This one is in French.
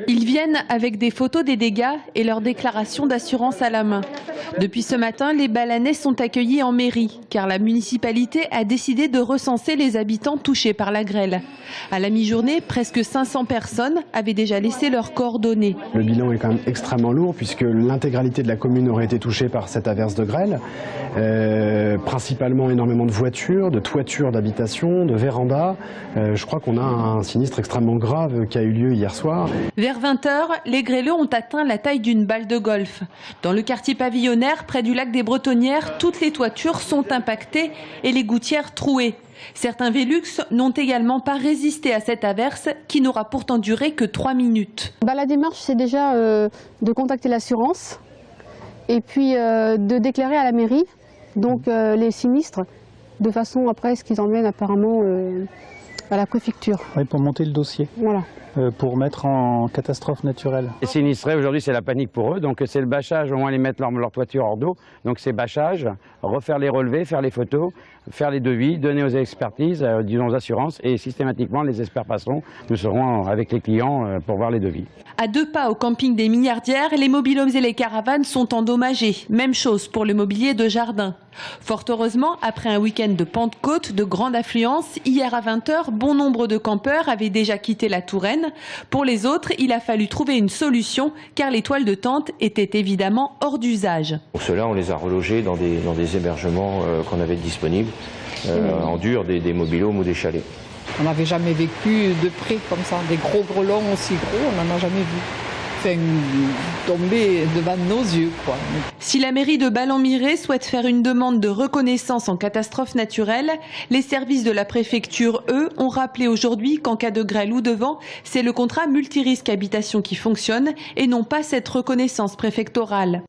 Ils viennent avec des photos des dégâts et leur déclaration d'assurance à la main. Depuis ce matin, les Balanais sont accueillis en mairie, car la municipalité a décidé de recenser les habitants touchés par la grêle. À la mi-journée, presque 500 personnes avaient déjà laissé leurs coordonnées. Le bilan est quand même extrêmement lourd puisque l'intégralité de la commune aurait été touchée par cette averse de grêle. Principalement énormément de voitures, de toitures d'habitation, de vérandas. Je crois qu'on a un sinistre extrêmement grave qui a eu lieu hier soir. Vers 20 h, les grêleux ont atteint la taille d'une balle de golf. Dans le quartier pavillonnaire, près du lac des Bretonnières, toutes les toitures sont impactées et les gouttières trouées. Certains Velux n'ont également pas résisté à cette averse qui n'aura pourtant duré que 3 minutes. La démarche, c'est déjà de contacter l'assurance et puis de déclarer à la mairie donc, les sinistres de façon après ce qu'ils emmènent apparemment à la préfecture. Oui, pour monter le dossier. Voilà. Pour mettre en catastrophe naturelle. Les sinistrés, aujourd'hui, c'est la panique pour eux. Donc, c'est le bâchage, au moins, les mettre leur toiture hors d'eau. Donc, c'est bâchage, refaire les relevés, faire les photos, faire les devis, donner aux expertises, disons aux assurances. Et systématiquement, les experts passeront. Nous serons avec les clients pour voir les devis. À 2 pas au camping des Milliardières, les mobil-homes et les caravanes sont endommagés. Même chose pour le mobilier de jardin. Fort heureusement, après un week-end de Pentecôte, de grande affluence, hier à 20 h, bon nombre de campeurs avaient déjà quitté la Touraine. Pour les autres, il a fallu trouver une solution car les toiles de tente étaient évidemment hors d'usage. Pour cela, on les a relogés dans des hébergements qu'on avait disponibles, en dur, des mobil-homes ou des chalets. On n'avait jamais vécu de près comme ça, des gros grelons aussi gros, on n'en a jamais vu. Tomber devant nos yeux, quoi. Si la mairie de Ballon-Miré souhaite faire une demande de reconnaissance en catastrophe naturelle, les services de la préfecture, eux, ont rappelé aujourd'hui qu'en cas de grêle ou de vent, c'est le contrat multirisque habitation qui fonctionne et non pas cette reconnaissance préfectorale.